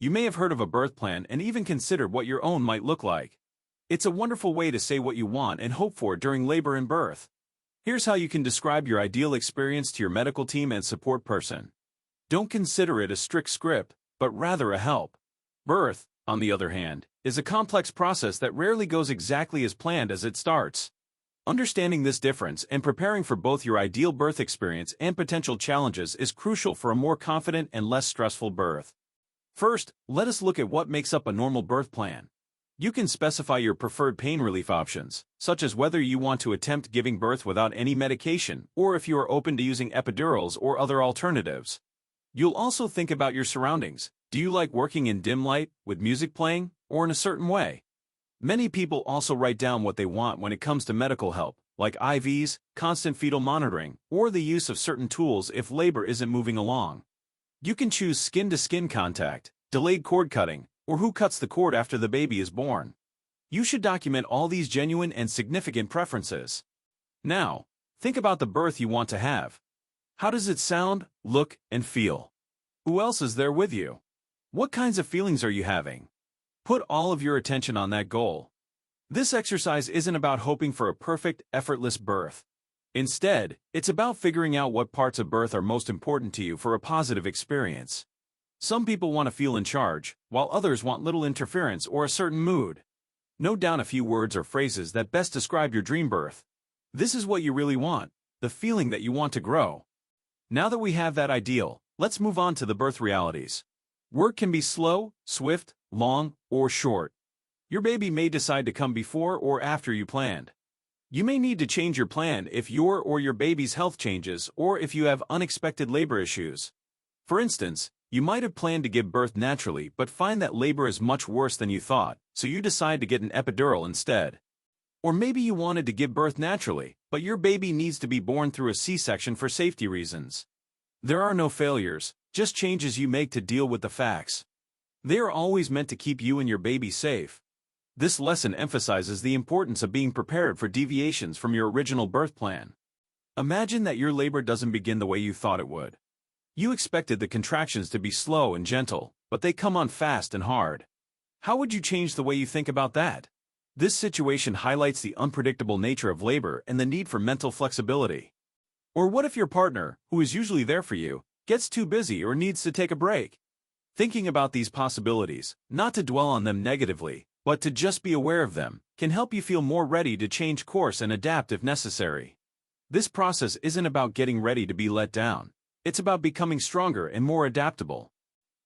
You may have heard of a birth plan and even considered what your own might look like. It's a wonderful way to say what you want and hope for during labor and birth. Here's how you can describe your ideal experience to your medical team and support person. Don't consider it a strict script, but rather a help. Birth, on the other hand, is a complex process that rarely goes exactly as planned as it starts. Understanding this difference and preparing for both your ideal birth experience and potential challenges is crucial for a more confident and less stressful birth. First, let us look at what makes up a normal birth plan. You can specify your preferred pain relief options, such as whether you want to attempt giving birth without any medication or if you are open to using epidurals or other alternatives. You'll also think about your surroundings. Do you like working in dim light, with music playing, or in a certain way? Many people also write down what they want when it comes to medical help, like IVs, constant fetal monitoring, or the use of certain tools if labor isn't moving along. You can choose skin-to-skin contact, delayed cord cutting, or who cuts the cord after the baby is born. You should document all these genuine and significant preferences. Now, think about the birth you want to have. How does it sound, look, and feel? Who else is there with you? What kinds of feelings are you having? Put all of your attention on that goal. This exercise isn't about hoping for a perfect, effortless birth. Instead, it's about figuring out what parts of birth are most important to you for a positive experience. Some people want to feel in charge, while others want little interference or a certain mood. Note down a few words or phrases that best describe your dream birth. This is what you really want, the feeling that you want to grow. Now that we have that ideal, let's move on to the birth realities. Work can be slow, swift, long, or short. Your baby may decide to come before or after you planned. You may need to change your plan if your or your baby's health changes or if you have unexpected labor issues. For instance, you might have planned to give birth naturally but find that labor is much worse than you thought, so you decide to get an epidural instead. Or maybe you wanted to give birth naturally, but your baby needs to be born through a C-section for safety reasons. There are no failures, just changes you make to deal with the facts. They are always meant to keep you and your baby safe. This lesson emphasizes the importance of being prepared for deviations from your original birth plan. Imagine that your labor doesn't begin the way you thought it would. You expected the contractions to be slow and gentle, but they come on fast and hard. How would you change the way you think about that? This situation highlights the unpredictable nature of labor and the need for mental flexibility. Or what if your partner, who is usually there for you, gets too busy or needs to take a break? Thinking about these possibilities, not to dwell on them negatively, but to just be aware of them, can help you feel more ready to change course and adapt if necessary. This process isn't about getting ready to be let down. It's about becoming stronger and more adaptable.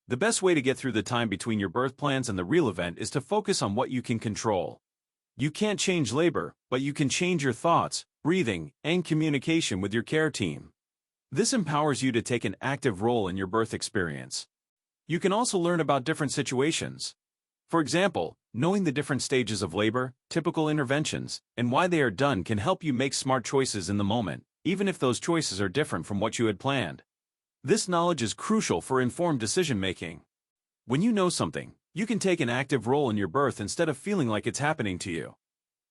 The best way to get through the time between your birth plans and the real event is to focus on what you can control. You can't change labor, but you can change your thoughts, breathing, and communication with your care team. This empowers you to take an active role in your birth experience. You can also learn about different situations. For example, knowing the different stages of labor, typical interventions, and why they are done can help you make smart choices in the moment, even if those choices are different from what you had planned. This knowledge is crucial for informed decision-making. When you know something, you can take an active role in your birth instead of feeling like it's happening to you.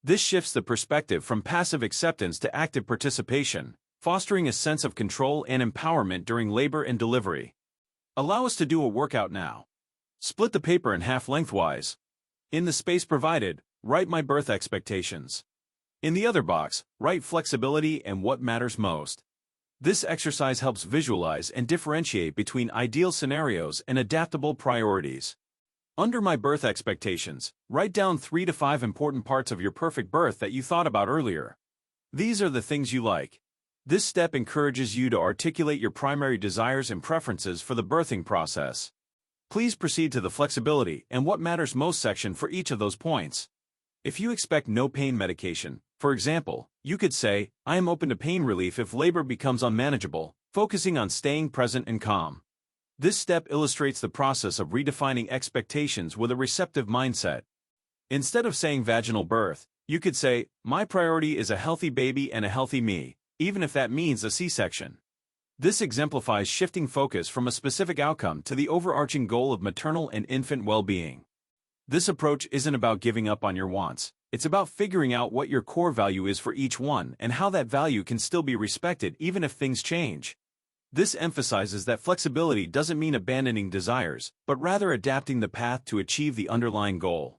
This shifts the perspective from passive acceptance to active participation, fostering a sense of control and empowerment during labor and delivery. Allow us to do a workout now. Split the paper in half lengthwise. In the space provided, write my birth expectations. In the other box, write flexibility and what matters most. This exercise helps visualize and differentiate between ideal scenarios and adaptable priorities. Under my birth expectations, write down 3 to 5 important parts of your perfect birth that you thought about earlier. These are the things you like. This step encourages you to articulate your primary desires and preferences for the birthing process. Please proceed to the flexibility and what matters most section for each of those points. If you expect no pain medication, for example, you could say, I am open to pain relief if labor becomes unmanageable, focusing on staying present and calm. This step illustrates the process of redefining expectations with a receptive mindset. Instead of saying vaginal birth, you could say, my priority is a healthy baby and a healthy me, even if that means a C-section. This exemplifies shifting focus from a specific outcome to the overarching goal of maternal and infant well-being. This approach isn't about giving up on your wants. It's about figuring out what your core value is for each one and how that value can still be respected even if things change. This emphasizes that flexibility doesn't mean abandoning desires, but rather adapting the path to achieve the underlying goal.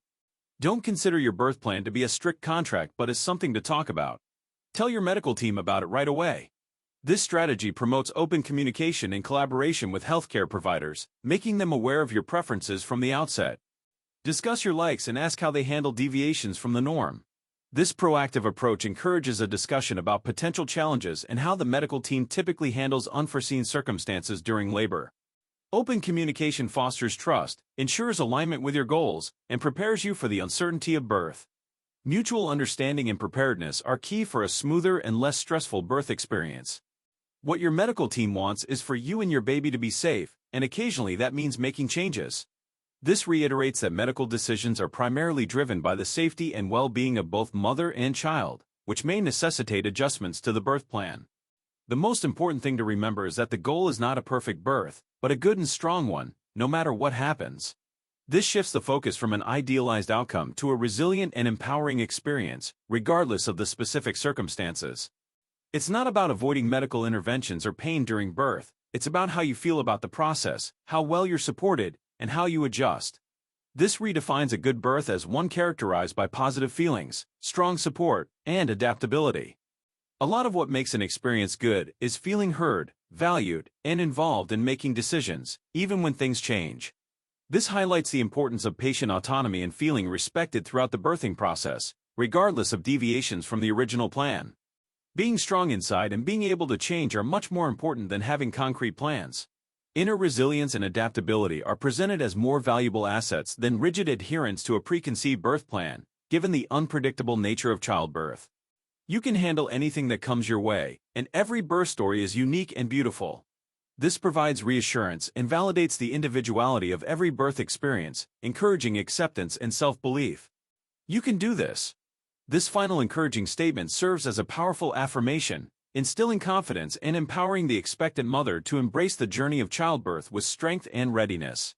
Don't consider your birth plan to be a strict contract but as something to talk about. Tell your medical team about it right away. This strategy promotes open communication and collaboration with healthcare providers, making them aware of your preferences from the outset. Discuss your likes and ask how they handle deviations from the norm. This proactive approach encourages a discussion about potential challenges and how the medical team typically handles unforeseen circumstances during labor. Open communication fosters trust, ensures alignment with your goals, and prepares you for the uncertainty of birth. Mutual understanding and preparedness are key for a smoother and less stressful birth experience. What your medical team wants is for you and your baby to be safe, and occasionally that means making changes. This reiterates that medical decisions are primarily driven by the safety and well-being of both mother and child, which may necessitate adjustments to the birth plan. The most important thing to remember is that the goal is not a perfect birth, but a good and strong one, no matter what happens. This shifts the focus from an idealized outcome to a resilient and empowering experience, regardless of the specific circumstances. It's not about avoiding medical interventions or pain during birth, it's about how you feel about the process, how well you're supported, and how you adjust. This redefines a good birth as one characterized by positive feelings, strong support, and adaptability. A lot of what makes an experience good is feeling heard, valued, and involved in making decisions, even when things change. This highlights the importance of patient autonomy and feeling respected throughout the birthing process, regardless of deviations from the original plan. Being strong inside and being able to change are much more important than having concrete plans. Inner resilience and adaptability are presented as more valuable assets than rigid adherence to a preconceived birth plan, given the unpredictable nature of childbirth. You can handle anything that comes your way, and every birth story is unique and beautiful. This provides reassurance and validates the individuality of every birth experience, encouraging acceptance and self-belief. You can do this. This final encouraging statement serves as a powerful affirmation, instilling confidence and empowering the expectant mother to embrace the journey of childbirth with strength and readiness.